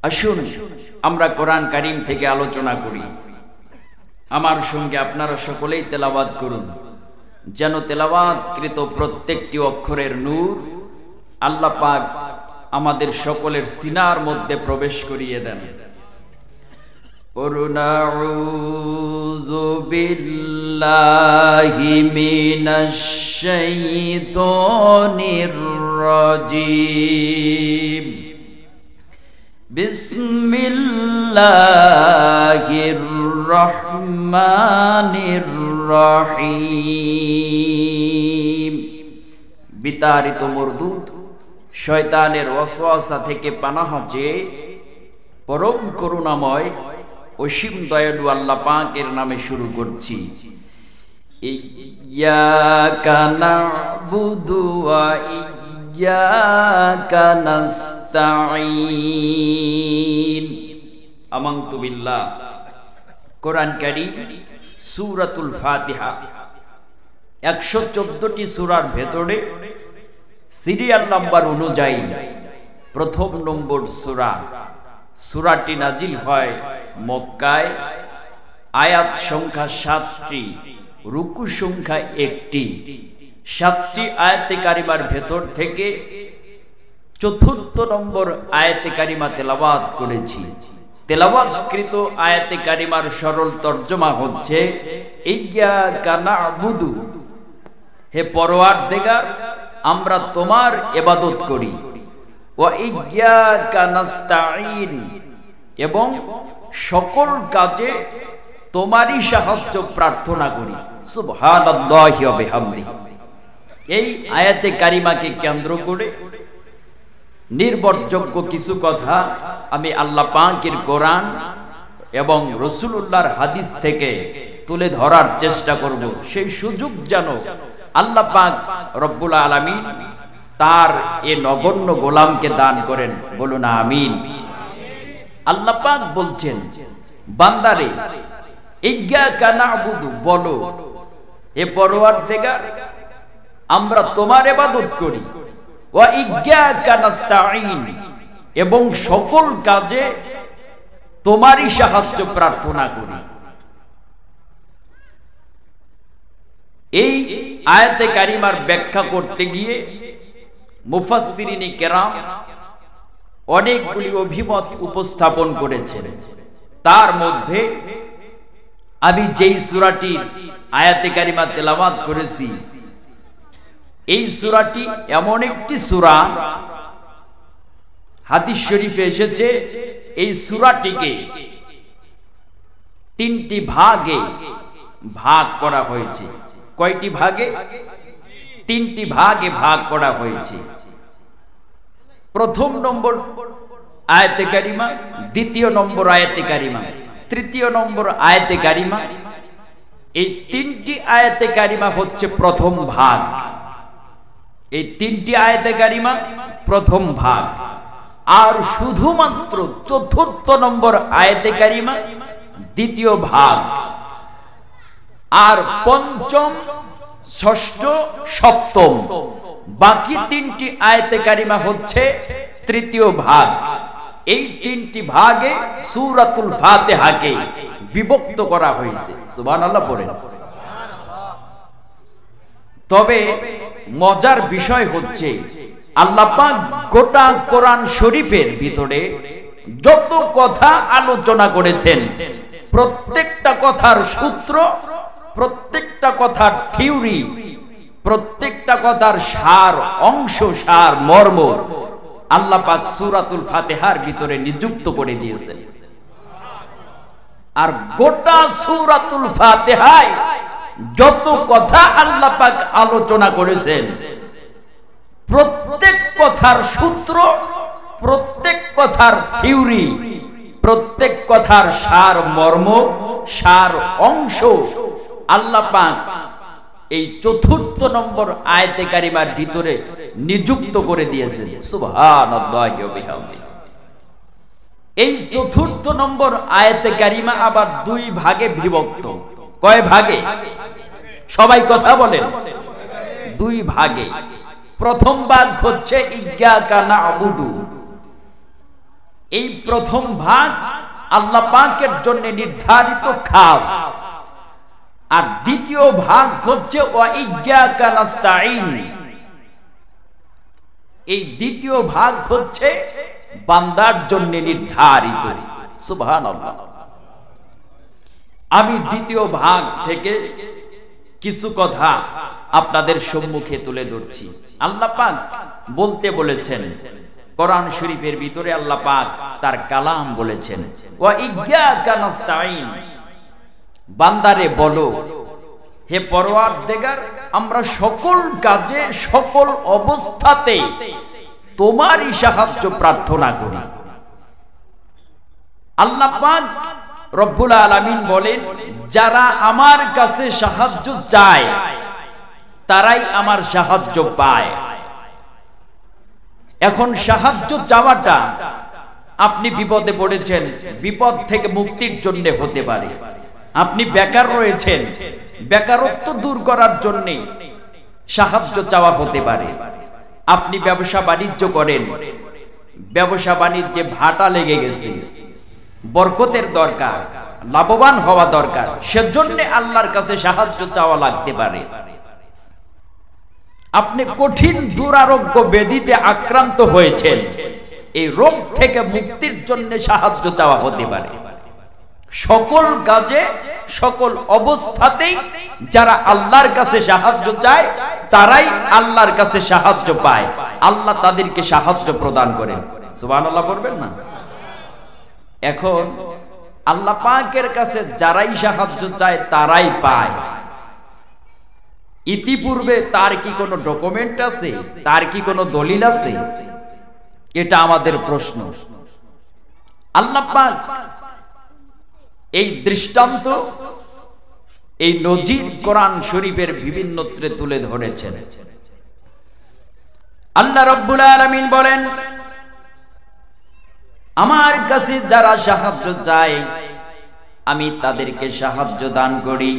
আসুন আমরা কোরআন কারীম থেকে আলোচনা করি। আমার সঙ্গে আপনারা সকলেই তেলাওয়াত করুন, যেন তেলাওয়াতকৃত প্রত্যেকটি অক্ষরের নূর আল্লাহ পাক আমাদের সকলের সিনার মধ্যে প্রবেশ করিয়ে দেন। আউযু বিল্লাহি মিনাশ শাইতানির রাজীম। বিসমিল্লাহির রহমানির রহিম। বিতাড়িত মরদুদ শয়তানের ওয়াসওয়াসা থেকে পানাহ চেয়ে পরম করুণাময় অসীম দয়ালু আল্লাহ পাকের নামে শুরু করছি। ইয়্যাকা না'বুদু ওয়া ইয়্যাকা নাস্তাঈন। আমানতু বিল্লাহ। কোরআন কারীম সূরাতুল ফাতিহা 114টি সূরার ভেতরে সিরিয়াল নাম্বার অনুযায়ী প্রথম নম্বর সূরা। সূরাটি নাজিল হয় মক্কায়, আয়াত সংখ্যা 7টি, রুকু সংখ্যা 1টি। 7টি আয়াতে কারিমার ভেতর থেকে চতুর্থ নম্বর আয়াতে কারিমা তেলাওয়াত করেছি। তেলাওয়াতকৃত আয়াতে কারিমার সরল তর্জমা হচ্ছে ইয়্যাকা না'বুদু, হে পরওয়ারদিগার আমরা তোমার ইবাদত করি, ওয়া ইয়্যাকা নাস্তাঈন এবং সকল কাজে তোমারই সাহায্য প্রার্থনা করি। সুবহানাল্লাহি ওয়া বিহামদিহি। এই আয়াতে কারিমাকে কেন্দ্র করে নির্ভরযোগ্য কিছু কথা আমি আল্লাহ পাকের কোরআন এবং রাসূলুল্লাহর হাদিস থেকে তুলে ধরার চেষ্টা করব। সেই সুযোগ যেন আল্লাহ পাক রব্বুল আলামিন তার এ নগণ্য গোলামকে দান করেন। বলুন আমিন। আল্লাহ পাক বলছেন, বান্দারে ইয়্যাকা না'বুদু, বলো হে পরওয়ারদিগার আমরা তোমার ইবাদত করি, ওয়া ইয়্যাকা নাস্তাঈন এবং সকল কাজে তোমারই সাহায্য প্রার্থনা করি। এই আয়াতে কারিমার ব্যাখ্যা করতে গিয়ে মুফাসসিরিনে কেরাম অনেকগুলি অভিমত উপস্থাপন করেছেন। তার মধ্যে আমি যেই সূরাটির আয়াতে কারিমা তেলাওয়াত করেছি, এই সূরাটি এমন একটি সূরা, হাদিস শরীফে এসেছে এই সূরাটিকে 3টি ভাগে ভাগ করা হয়েছে। কয়টি ভাগে? 3টি ভাগে ভাগ করা হয়েছে। প্রথম নম্বর আয়াতে কারিমা, দ্বিতীয় নম্বর আয়াতে কারিমা, তৃতীয় নম্বর আয়াতে কারিমা। এই 3টি আয়াতে কারিমা হচ্ছে প্রথম ভাগ। এই 3টি আয়াতে কারিমা প্রথম ভাগ। আর শুধুমাত্র চতুর্থ নম্বর আয়াতে কারিমা দ্বিতীয় ভাগ। আর পঞ্চম, ষষ্ঠ, সপ্তম বাকি 3টি আয়াতে কারিমা হচ্ছে তৃতীয় ভাগ। এই 3টি ভাগে সূরাতুল ফাতিহাকে বিভক্ত করা হয়েছে। সুবহানাল্লাহ পড়েন। তবে মজার বিষয় হচ্ছে আল্লাহ পাক গোটা কোরআন শরীফের ভিতরে যত কথা আলোচনা করেছেন, প্রত্যেকটা কথার সূত্র, প্রত্যেকটা কথার থিওরি, প্রত্যেকটা কথার সার অংশ, সার মর্ম আল্লাহ পাক সূরাতুল ফাতিহার ভিতরে নিযুক্ত করে দিয়েছেন। আর গোটা সূরাতুল ফাতিহায় যত কথা আল্লাহ পাক আলোচনা করেছেন, প্রত্যেক কথার সূত্র, প্রত্যেক কথার থিওরি, প্রত্যেক কথার সার মর্ম, সার অংশ আল্লাহ পাক এই চতুর্থ নম্বর আয়াতে কারিমার ভিতরে নিযুক্ত করে দিয়েছেন। সুবহানাল্লাহি ওয়া বিহামদিহি। এই চতুর্থ নম্বর আয়াতে কারিমা আবার 2 ভাগে বিভক্ত। কয় ভাগে? সবাই কথা বলেন। 2 ভাগে। প্রথম ভাগ হচ্ছে ইয়্যাকা না'বুদু, এই প্রথম ভাগ আল্লাহ পাকের জন্য নির্ধারিত খাস, আর দ্বিতীয় ভাগ হচ্ছে ওয়া ইয়্যাকা নাস্তাঈন। এই দ্বিতীয় ভাগ হচ্ছে বান্দার জন্য নির্ধারিত। সুবহানাল্লাহ। আমি দ্বিতীয় ভাগ থেকে কিছু কথা আপনাদের সম্মুখে তুলে ধরছি। আল্লাহ পাক বলতে বলেছেন কোরআন শরীফের ভিতরে, আল্লাহ পাক তার কালাম বলেছেন ওয়া ইয়্যাকা নাস্তাঈন, বান্দারে বলো হে পরওয়ারদিগার, আমরা সকল কাজে সকল অবস্থাতে তোমারই সাহায্য প্রার্থনা করি। আল্লাহ পাক রব্বুল আলামিন বলেন, যারা আমার কাছে সাহায্য চায় তারাই আমার সাহায্য পায়। এখন সাহায্য চাওয়াটা, আপনি বিপদে পড়েছেন, বিপদ থেকে মুক্তির জন্য হতে পারে। আপনি বেকার রয়েছেন, বেকারত্ব দূর করার জন্য সাহায্য চাওয়া হতে পারে। আপনি ব্যবসা বাণিজ্য করেন, ব্যবসা বাণিজ্যে ভাটা লেগে গেছে, বরকতের দরকার, লাভবান হওয়া দরকার, সেজন্য আল্লাহর কাছে সাহায্য চাওয়া লাগতে পারে। আপনি কঠিন দুরারোগ্য ব্যাধিতে আক্রান্ত হয়েছেন, এই রোগ থেকে মুক্তির জন্য সাহায্য চাওয়া হতে পারে। সকল কাজে সকল অবস্থাতেই যারা আল্লাহর কাছে সাহায্য চায় তারাই আল্লাহর কাছে সাহায্য পায়। আল্লাহ তাদেরকে সাহায্য প্রদান করেন। সুবহানাল্লাহ বলবেন না? এখন আল্লাহ পাকের কাছে যারাই সাহায্য চায় তারাই পায়। ইতিপূর্বে তার কি কোনো ডকুমেন্ট আছে? তার কি কোনো দলিল আছে? এটা আমাদের প্রশ্ন। আল্লাহ পাক এই দৃষ্টান্ত, এই নজির কোরআন শরীফের বিভিন্নত্রে তুলে ধরেছেন। আল্লাহ রাব্বুল আলামিন বলেন, আমার কাছে যারা সাহায্য চায় আমি তাদেরকে সাহায্য দান করি।